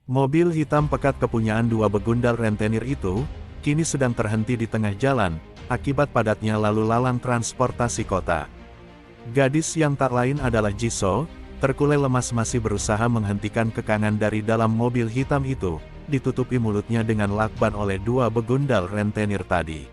Mobil hitam pekat kepunyaan dua begundal rentenir itu, kini sedang terhenti di tengah jalan, akibat padatnya lalu lalang transportasi kota. Gadis yang tak lain adalah Jisoo, terkulai lemas masih berusaha menghentikan kekangan dari dalam mobil hitam itu, ditutupi mulutnya dengan lakban oleh dua begundal rentenir tadi.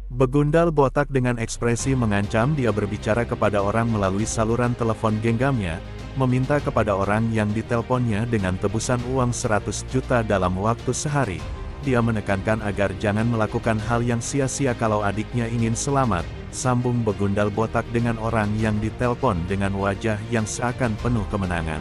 Begundal botak dengan ekspresi mengancam dia berbicara kepada orang melalui saluran telepon genggamnya, meminta kepada orang yang ditelepon-nya dengan tebusan uang 100 juta dalam waktu sehari. Dia menekankan agar jangan melakukan hal yang sia-sia kalau adiknya ingin selamat, sambung begundal botak dengan orang yang ditelepon dengan wajah yang seakan penuh kemenangan.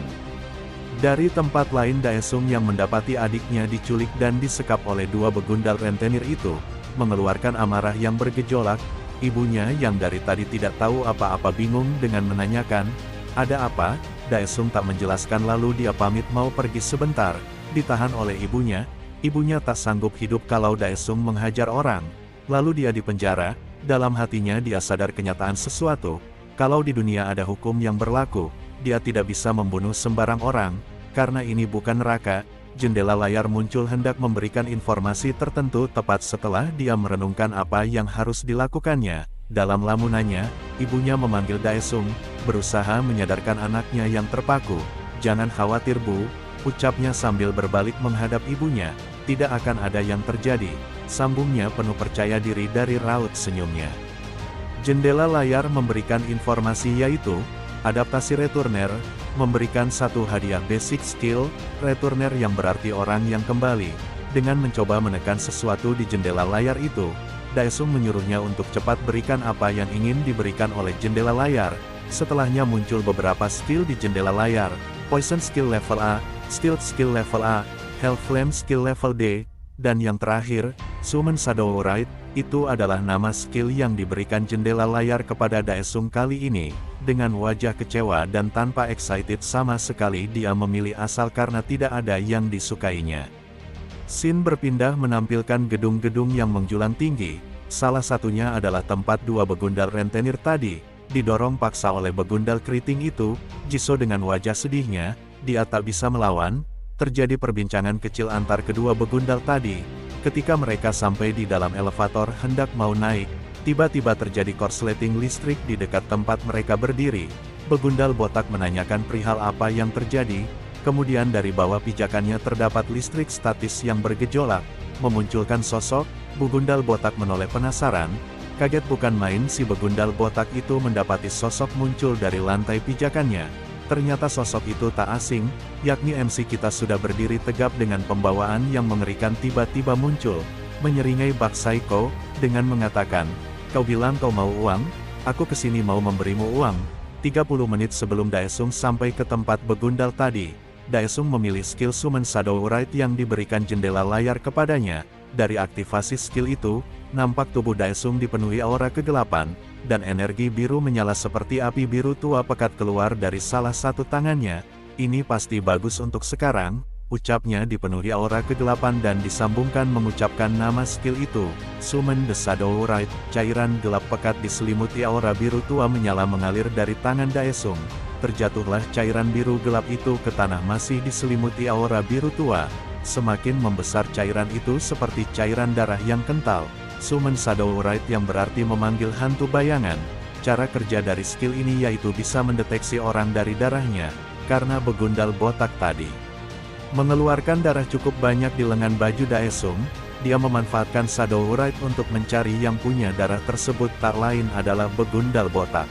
Dari tempat lain Daesung yang mendapati adiknya diculik dan disekap oleh dua begundal rentenir itu, mengeluarkan amarah yang bergejolak. Ibunya yang dari tadi tidak tahu apa-apa bingung dengan menanyakan, "Ada apa?" Daesung tak menjelaskan lalu dia pamit mau pergi sebentar, ditahan oleh ibunya. Ibunya tak sanggup hidup kalau Daesung menghajar orang, lalu dia dipenjara. Dalam hatinya dia sadar kenyataan sesuatu, kalau di dunia ada hukum yang berlaku, dia tidak bisa membunuh sembarang orang, karena ini bukan neraka. Jendela layar muncul hendak memberikan informasi tertentu tepat setelah dia merenungkan apa yang harus dilakukannya. Dalam lamunannya, ibunya memanggil Daesung, berusaha menyadarkan anaknya yang terpaku. "Jangan khawatir Bu," ucapnya sambil berbalik menghadap ibunya, "tidak akan ada yang terjadi," sambungnya penuh percaya diri dari raut senyumnya. Jendela layar memberikan informasi yaitu, adaptasi returner, memberikan satu hadiah basic skill, returner yang berarti orang yang kembali. Dengan mencoba menekan sesuatu di jendela layar itu, Daesung menyuruhnya untuk cepat berikan apa yang ingin diberikan oleh jendela layar. Setelahnya muncul beberapa skill di jendela layar, Poison skill level A, Stealth skill level A, Hell Flame skill level D, dan yang terakhir, Summon Shadow Rite. Itu adalah nama skill yang diberikan jendela layar kepada Daesung kali ini. Dengan wajah kecewa dan tanpa excited sama sekali dia memilih asal karena tidak ada yang disukainya. Scene berpindah menampilkan gedung-gedung yang menjulang tinggi, salah satunya adalah tempat dua begundal rentenir tadi, didorong paksa oleh begundal keriting itu. Jisoo dengan wajah sedihnya, dia tak bisa melawan. Terjadi perbincangan kecil antar kedua begundal tadi. Ketika mereka sampai di dalam elevator hendak mau naik, tiba-tiba terjadi korsleting listrik di dekat tempat mereka berdiri. Begundal botak menanyakan perihal apa yang terjadi. Kemudian dari bawah pijakannya terdapat listrik statis yang bergejolak, memunculkan sosok. Begundal botak menoleh penasaran. Kaget bukan main si begundal botak itu mendapati sosok muncul dari lantai pijakannya. Ternyata sosok itu tak asing, yakni MC kita sudah berdiri tegap dengan pembawaan yang mengerikan tiba-tiba muncul, menyeringai Bak Saiko, dengan mengatakan, "Kau bilang kau mau uang? Aku kesini mau memberimu uang." 30 menit sebelum Daesung sampai ke tempat begundal tadi, Daesung memilih skill Summon Shadow Rite yang diberikan jendela layar kepadanya. Dari aktivasi skill itu, nampak tubuh Daesung dipenuhi aura kegelapan, dan energi biru menyala seperti api biru tua pekat keluar dari salah satu tangannya. "Ini pasti bagus untuk sekarang," ucapnya dipenuhi aura kegelapan dan disambungkan mengucapkan nama skill itu, Summon the Shadow Rite. Cairan gelap pekat diselimuti aura biru tua menyala mengalir dari tangan Daesung. Terjatuhlah cairan biru gelap itu ke tanah masih diselimuti aura biru tua. Semakin membesar cairan itu seperti cairan darah yang kental. Summon Shadow Rite yang berarti memanggil hantu bayangan. Cara kerja dari skill ini yaitu bisa mendeteksi orang dari darahnya, karena begundal botak tadi mengeluarkan darah cukup banyak di lengan baju Daesung. Dia memanfaatkan Shadow Rite untuk mencari yang punya darah tersebut, tak lain adalah begundal botak.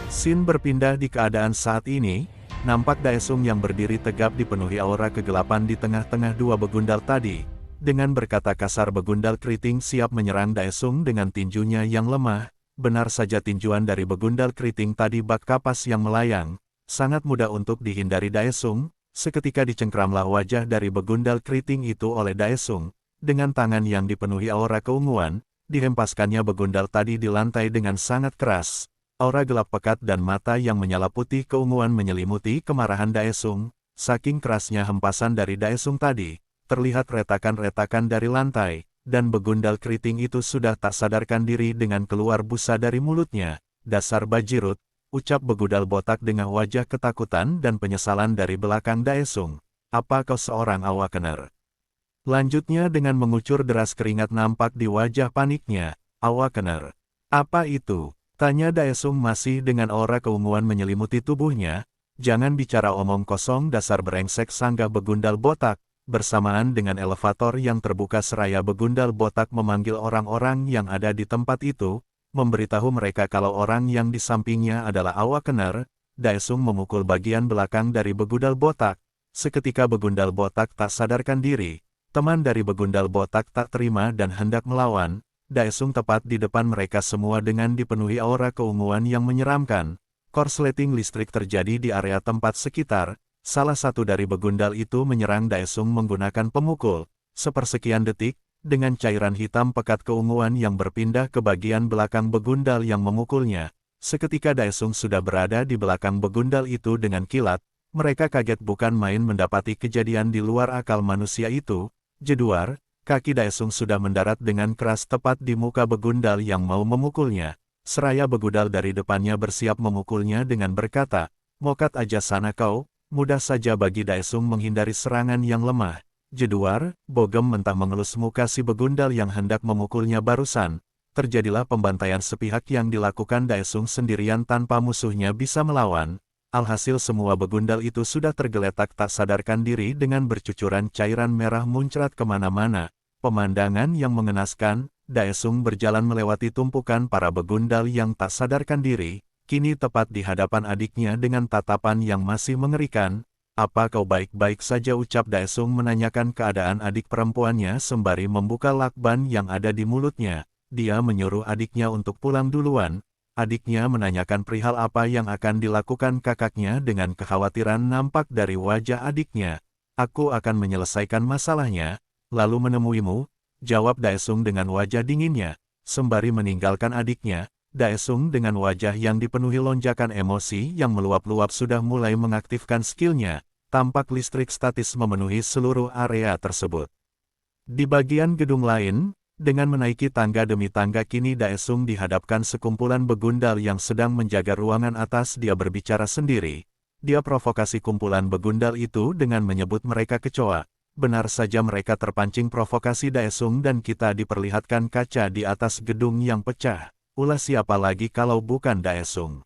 Scene berpindah di keadaan saat ini, nampak Daesung yang berdiri tegap dipenuhi aura kegelapan di tengah-tengah dua begundal tadi. Dengan berkata kasar begundal keriting siap menyerang Daesung dengan tinjunya yang lemah. Benar saja tinjuan dari begundal keriting tadi bak kapas yang melayang, sangat mudah untuk dihindari Daesung. Seketika dicengkramlah wajah dari begundal keriting itu oleh Daesung. Dengan tangan yang dipenuhi aura keunguan, dihempaskannya begundal tadi di lantai dengan sangat keras. Aura gelap pekat dan mata yang menyala putih keunguan menyelimuti kemarahan Daesung. Saking kerasnya hempasan dari Daesung tadi, terlihat retakan-retakan dari lantai, dan begundal keriting itu sudah tak sadarkan diri dengan keluar busa dari mulutnya. "Dasar bajirut," ucap begundal botak dengan wajah ketakutan dan penyesalan dari belakang Daesung. apa kau seorang awakener? Lanjutnya dengan mengucur deras keringat nampak di wajah paniknya. Awakener. Apa itu? Tanya Daesung masih dengan aura keunguan menyelimuti tubuhnya. Jangan bicara omong kosong dasar brengsek, sanggah begundal botak. Bersamaan dengan elevator yang terbuka seraya begundal botak memanggil orang-orang yang ada di tempat itu, memberitahu mereka kalau orang yang di sampingnya adalah awakener. Daesung memukul bagian belakang dari begundal botak. Seketika begundal botak tak sadarkan diri. Teman dari begundal botak tak terima dan hendak melawan. Daesung tepat di depan mereka semua dengan dipenuhi aura keunguan yang menyeramkan. Korsleting listrik terjadi di area tempat sekitar. Salah satu dari begundal itu menyerang Daesung menggunakan pemukul. Sepersekian detik, dengan cairan hitam pekat keunguan yang berpindah ke bagian belakang begundal yang memukulnya. Seketika Daesung sudah berada di belakang begundal itu dengan kilat. Mereka kaget bukan main mendapati kejadian di luar akal manusia itu. Jeduar, kaki Daesung sudah mendarat dengan keras tepat di muka begundal yang mau memukulnya. Seraya begundal dari depannya bersiap memukulnya dengan berkata, "Mokat aja sana kau." Mudah saja bagi Daesung menghindari serangan yang lemah. Jeduar, bogem mentah mengelus muka si begundal yang hendak memukulnya barusan. Terjadilah pembantaian sepihak yang dilakukan Daesung sendirian tanpa musuhnya bisa melawan. Alhasil semua begundal itu sudah tergeletak tak sadarkan diri dengan bercucuran cairan merah muncrat kemana-mana. Pemandangan yang mengenaskan, Daesung berjalan melewati tumpukan para begundal yang tak sadarkan diri, kini tepat di hadapan adiknya dengan tatapan yang masih mengerikan. "Apa kau baik-baik saja?" ucap Daesung menanyakan keadaan adik perempuannya sembari membuka lakban yang ada di mulutnya. Dia menyuruh adiknya untuk pulang duluan. Adiknya menanyakan perihal apa yang akan dilakukan kakaknya dengan kekhawatiran nampak dari wajah adiknya. "Aku akan menyelesaikan masalahnya, lalu menemuimu," jawab Daesung dengan wajah dinginnya. Sembari meninggalkan adiknya, Daesung dengan wajah yang dipenuhi lonjakan emosi yang meluap-luap sudah mulai mengaktifkan skillnya. Tampak listrik statis memenuhi seluruh area tersebut. Di bagian gedung lain, dengan menaiki tangga demi tangga kini Daesung dihadapkan sekumpulan begundal yang sedang menjaga ruangan atas. Dia berbicara sendiri. Dia provokasi kumpulan begundal itu dengan menyebut mereka kecoa. Benar saja mereka terpancing provokasi Daesung dan kita diperlihatkan kaca di atas gedung yang pecah. Ulah siapa lagi kalau bukan Daesung.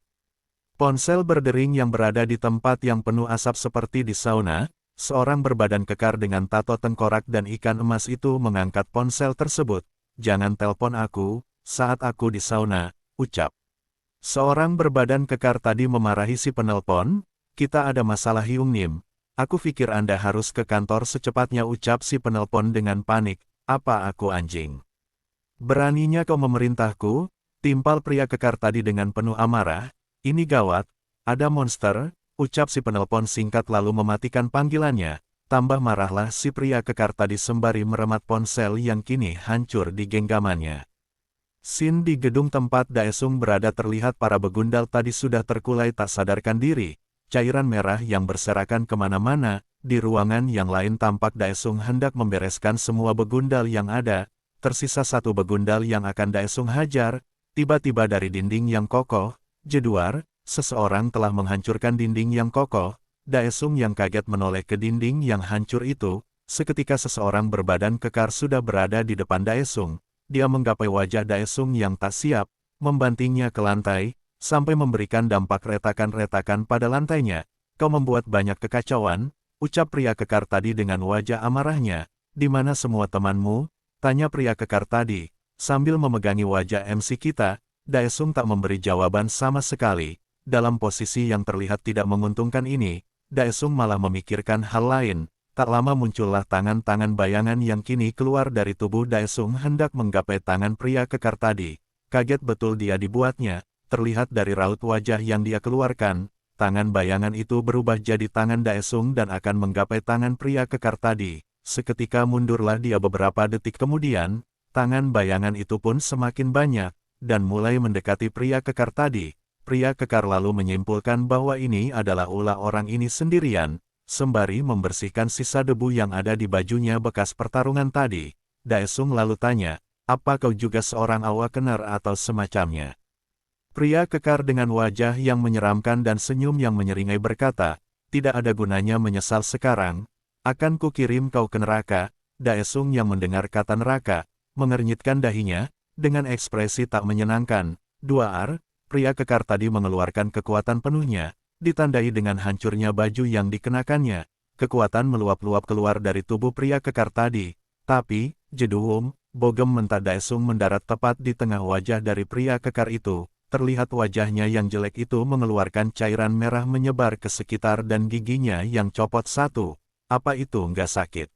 Ponsel berdering yang berada di tempat yang penuh asap seperti di sauna. Seorang berbadan kekar dengan tato tengkorak dan ikan emas itu mengangkat ponsel tersebut. "Jangan telepon aku saat aku di sauna," ucap. Seorang berbadan kekar tadi memarahi si penelpon. "Kita ada masalah Hyung Nim. Aku pikir Anda harus ke kantor secepatnya," ucap si penelpon dengan panik. "Apa aku anjing? Beraninya kau memerintahku?" Timpal pria kekar tadi dengan penuh amarah. "Ini gawat, ada monster," ucap si penelpon singkat lalu mematikan panggilannya. Tambah marahlah si pria kekar tadi sembari meremat ponsel yang kini hancur di genggamannya. Scene di gedung tempat Daesung berada terlihat para begundal tadi sudah terkulai tak sadarkan diri. Cairan merah yang berserakan kemana-mana. Di ruangan yang lain tampak Daesung hendak membereskan semua begundal yang ada. Tersisa satu begundal yang akan Daesung hajar. Tiba-tiba dari dinding yang kokoh, jeduar, seseorang telah menghancurkan dinding yang kokoh. Daesung yang kaget menoleh ke dinding yang hancur itu. Seketika seseorang berbadan kekar sudah berada di depan Daesung. Dia menggapai wajah Daesung yang tak siap, membantingnya ke lantai, sampai memberikan dampak retakan-retakan pada lantainya. "Kau membuat banyak kekacauan," ucap pria kekar tadi dengan wajah amarahnya. "Di mana semua temanmu?" tanya pria kekar tadi. Sambil memegangi wajah MC kita, Daesung tak memberi jawaban sama sekali. Dalam posisi yang terlihat tidak menguntungkan ini, Daesung malah memikirkan hal lain. Tak lama muncullah tangan-tangan bayangan yang kini keluar dari tubuh Daesung hendak menggapai tangan pria kekar tadi. Kaget betul dia dibuatnya. Terlihat dari raut wajah yang dia keluarkan, tangan bayangan itu berubah jadi tangan Daesung dan akan menggapai tangan pria kekar tadi. Seketika mundurlah dia beberapa detik kemudian, tangan bayangan itu pun semakin banyak, dan mulai mendekati pria kekar tadi. Pria kekar lalu menyimpulkan bahwa ini adalah ulah orang ini sendirian, sembari membersihkan sisa debu yang ada di bajunya bekas pertarungan tadi. Daesung lalu tanya, "Apa kau juga seorang awakener atau semacamnya?" Pria kekar dengan wajah yang menyeramkan dan senyum yang menyeringai berkata, "Tidak ada gunanya menyesal sekarang. Akan kukirim kau ke neraka. Daesung yang mendengar kata neraka, mengernyitkan dahinya, dengan ekspresi tak menyenangkan. Pria kekar tadi mengeluarkan kekuatan penuhnya, ditandai dengan hancurnya baju yang dikenakannya. Kekuatan meluap-luap keluar dari tubuh pria kekar tadi. Tapi, jeduum, bogem mentah Daesung mendarat tepat di tengah wajah dari pria kekar itu. Terlihat wajahnya yang jelek itu mengeluarkan cairan merah menyebar ke sekitar dan giginya yang copot satu. Apa itu nggak sakit?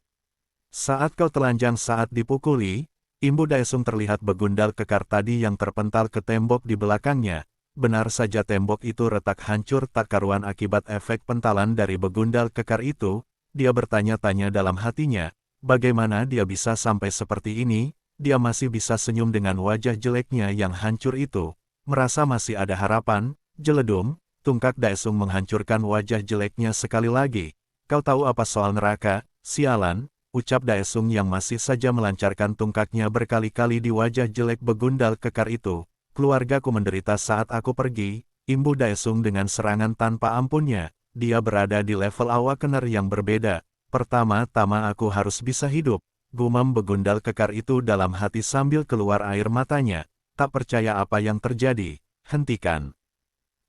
Saat kau telanjang saat dipukuli, imbu Daesung terlihat begundal kekar tadi yang terpental ke tembok di belakangnya. Benar saja tembok itu retak hancur tak karuan akibat efek pentalan dari begundal kekar itu. Dia bertanya-tanya dalam hatinya, bagaimana dia bisa sampai seperti ini? Dia masih bisa senyum dengan wajah jeleknya yang hancur itu. Merasa masih ada harapan, jeledum, tungkak Daesung menghancurkan wajah jeleknya sekali lagi. Kau tahu apa soal neraka, sialan? Ucap Daesung yang masih saja melancarkan tungkaknya berkali-kali di wajah jelek begundal kekar itu. Keluargaku menderita saat aku pergi, imbu Daesung dengan serangan tanpa ampunnya. Dia berada di level awakener yang berbeda. Pertama-tama aku harus bisa hidup. Gumam begundal kekar itu dalam hati sambil keluar air matanya. Tak percaya apa yang terjadi. Hentikan.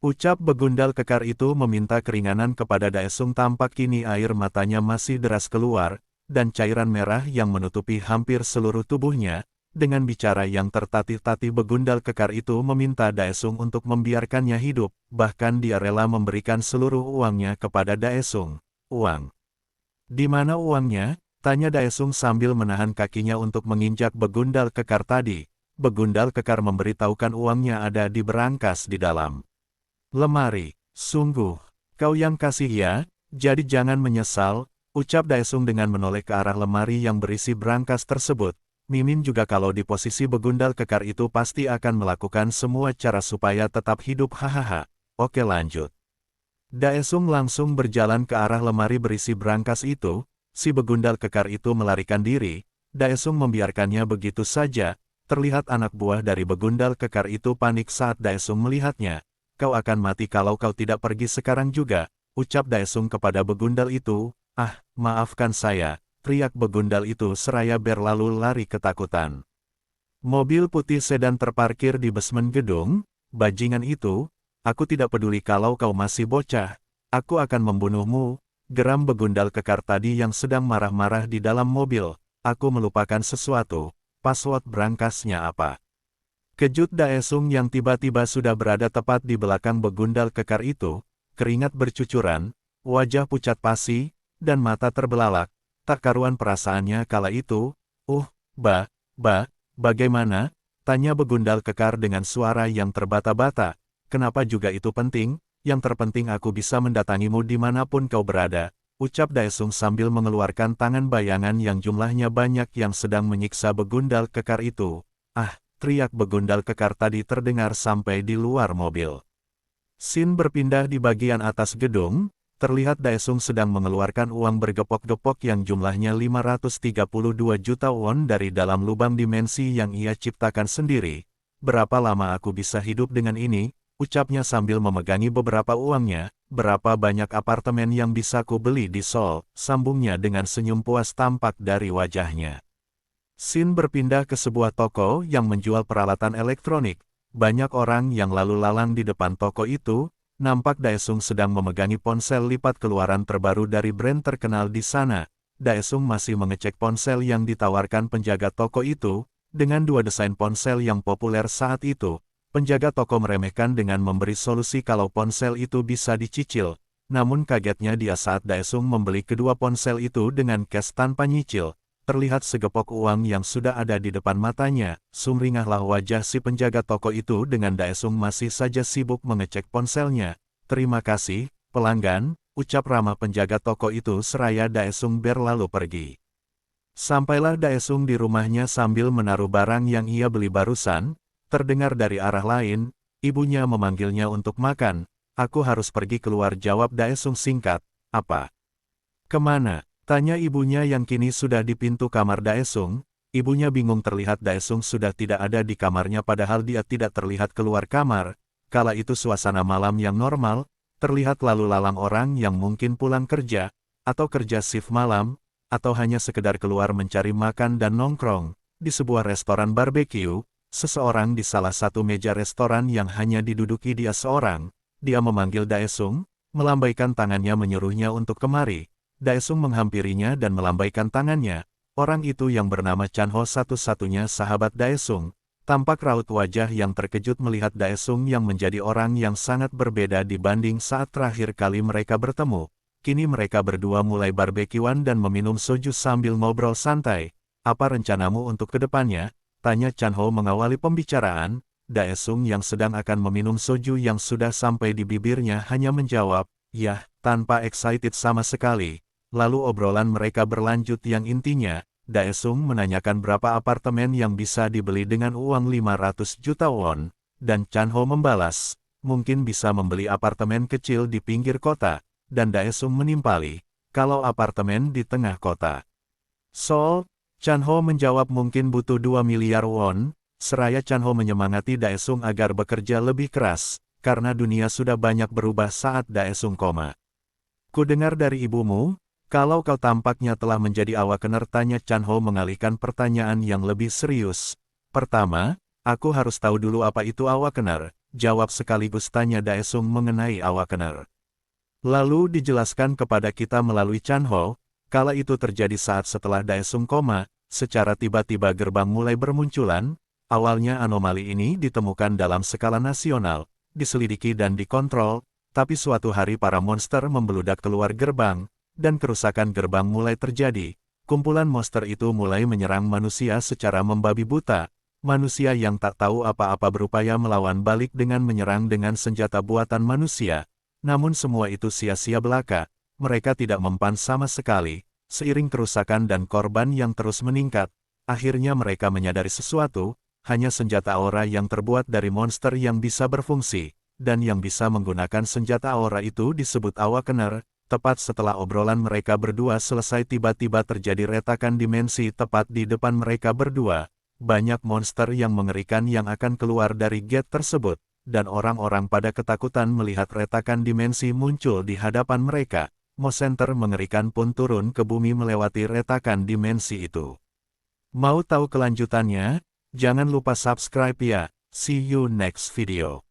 Ucap begundal kekar itu meminta keringanan kepada Daesung. Tampak kini air matanya masih deras keluar, dan cairan merah yang menutupi hampir seluruh tubuhnya. Dengan bicara yang tertatih-tatih begundal kekar itu meminta Daesung untuk membiarkannya hidup, bahkan dia rela memberikan seluruh uangnya kepada Daesung. Uang? Di mana uangnya? Tanya Daesung sambil menahan kakinya untuk menginjak begundal kekar tadi. Begundal kekar memberitahukan uangnya ada di berangkas di dalam lemari. Sungguh, kau yang kasih ya, jadi jangan menyesal. Ucap Daesung dengan menoleh ke arah lemari yang berisi berangkas tersebut. Mimin juga kalau di posisi begundal kekar itu pasti akan melakukan semua cara supaya tetap hidup. Hahaha. Oke lanjut. Daesung langsung berjalan ke arah lemari berisi berangkas itu. Si begundal kekar itu melarikan diri. Daesung membiarkannya begitu saja. Terlihat anak buah dari begundal kekar itu panik saat Daesung melihatnya. Kau akan mati kalau kau tidak pergi sekarang juga. Ucap Daesung kepada begundal itu. Ah, maafkan saya, teriak begundal itu seraya berlalu lari ketakutan. Mobil putih sedan terparkir di basement gedung. Bajingan itu, aku tidak peduli kalau kau masih bocah. Aku akan membunuhmu. Geram begundal kekar tadi yang sedang marah-marah di dalam mobil. Aku melupakan sesuatu. Password berangkasnya apa? Kejut Daesung yang tiba-tiba sudah berada tepat di belakang begundal kekar itu. Keringat bercucuran, wajah pucat pasi, dan mata terbelalak. Tak karuan perasaannya kala itu. Bagaimana? Tanya begundal kekar dengan suara yang terbata-bata. Kenapa juga itu penting? Yang terpenting aku bisa mendatangimu dimanapun kau berada. Ucap Daesung sambil mengeluarkan tangan bayangan yang jumlahnya banyak yang sedang menyiksa begundal kekar itu. Ah, teriak begundal kekar tadi terdengar sampai di luar mobil. Scene berpindah di bagian atas gedung. Terlihat Daesung sedang mengeluarkan uang bergepok-gepok yang jumlahnya 532 juta won dari dalam lubang dimensi yang ia ciptakan sendiri. Berapa lama aku bisa hidup dengan ini? Ucapnya sambil memegangi beberapa uangnya. Berapa banyak apartemen yang bisa ku beli di Seoul? Sambungnya dengan senyum puas tampak dari wajahnya. Scene berpindah ke sebuah toko yang menjual peralatan elektronik. Banyak orang yang lalu lalang di depan toko itu. Nampak Daesung sedang memegangi ponsel lipat keluaran terbaru dari brand terkenal di sana. Daesung masih mengecek ponsel yang ditawarkan penjaga toko itu. Dengan dua desain ponsel yang populer saat itu, penjaga toko meremehkan dengan memberi solusi kalau ponsel itu bisa dicicil. Namun kagetnya dia saat Daesung membeli kedua ponsel itu dengan cash tanpa nyicil. Terlihat segepok uang yang sudah ada di depan matanya. Sumringahlah wajah si penjaga toko itu dengan Daesung masih saja sibuk mengecek ponselnya. Terima kasih, pelanggan, ucap ramah penjaga toko itu seraya Daesung berlalu pergi. Sampailah Daesung di rumahnya sambil menaruh barang yang ia beli barusan. Terdengar dari arah lain, ibunya memanggilnya untuk makan. Aku harus pergi keluar, jawab Daesung singkat. Apa? Kemana? Tanya ibunya yang kini sudah di pintu kamar Daesung. Ibunya bingung terlihat Daesung sudah tidak ada di kamarnya padahal dia tidak terlihat keluar kamar. Kala itu suasana malam yang normal, terlihat lalu lalang orang yang mungkin pulang kerja. atau kerja shift malam, atau hanya sekedar keluar mencari makan dan nongkrong, di sebuah restoran barbeque, seseorang di salah satu meja restoran yang hanya diduduki dia seorang, dia memanggil Daesung, melambaikan tangannya menyuruhnya untuk kemari. Daesung menghampirinya dan melambaikan tangannya. Orang itu yang bernama Chanho satu-satunya sahabat Daesung. Tampak raut wajah yang terkejut melihat Daesung yang menjadi orang yang sangat berbeda dibanding saat terakhir kali mereka bertemu. Kini mereka berdua mulai barbekyuan dan meminum soju sambil ngobrol santai. Apa rencanamu untuk kedepannya? Tanya Chanho mengawali pembicaraan. Daesung yang sedang akan meminum soju yang sudah sampai di bibirnya hanya menjawab, "Yah," tanpa excited sama sekali. Lalu obrolan mereka berlanjut yang intinya, Daesung menanyakan berapa apartemen yang bisa dibeli dengan uang 500 juta won, dan Chanho membalas, mungkin bisa membeli apartemen kecil di pinggir kota, dan Daesung menimpali, kalau apartemen di tengah kota. Seoul, Chanho menjawab mungkin butuh 2 miliar won, seraya Chanho menyemangati Daesung agar bekerja lebih keras, karena dunia sudah banyak berubah saat Daesung koma. Ku dengar dari ibumu, kalau kau tampaknya telah menjadi awakener, tanya Chanho mengalihkan pertanyaan yang lebih serius. Pertama, aku harus tahu dulu apa itu awakener, jawab sekaligus tanya Daesung mengenai awakener. Lalu dijelaskan kepada kita melalui Chanho, kala itu terjadi saat setelah Daesung koma, secara tiba-tiba gerbang mulai bermunculan. Awalnya anomali ini ditemukan dalam skala nasional, diselidiki dan dikontrol, tapi suatu hari para monster membeludak keluar gerbang, dan kerusakan gerbang mulai terjadi. Kumpulan monster itu mulai menyerang manusia secara membabi buta. Manusia yang tak tahu apa-apa berupaya melawan balik dengan menyerang dengan senjata buatan manusia. Namun semua itu sia-sia belaka, mereka tidak mempan sama sekali. Seiring kerusakan dan korban yang terus meningkat, akhirnya mereka menyadari sesuatu. Hanya senjata aura yang terbuat dari monster yang bisa berfungsi, dan yang bisa menggunakan senjata aura itu disebut awakener. Tepat setelah obrolan mereka berdua selesai tiba-tiba terjadi retakan dimensi tepat di depan mereka berdua. Banyak monster yang mengerikan yang akan keluar dari gate tersebut, dan orang-orang pada ketakutan melihat retakan dimensi muncul di hadapan mereka. Monster mengerikan pun turun ke bumi melewati retakan dimensi itu. Mau tahu kelanjutannya? Jangan lupa subscribe ya. See you next video.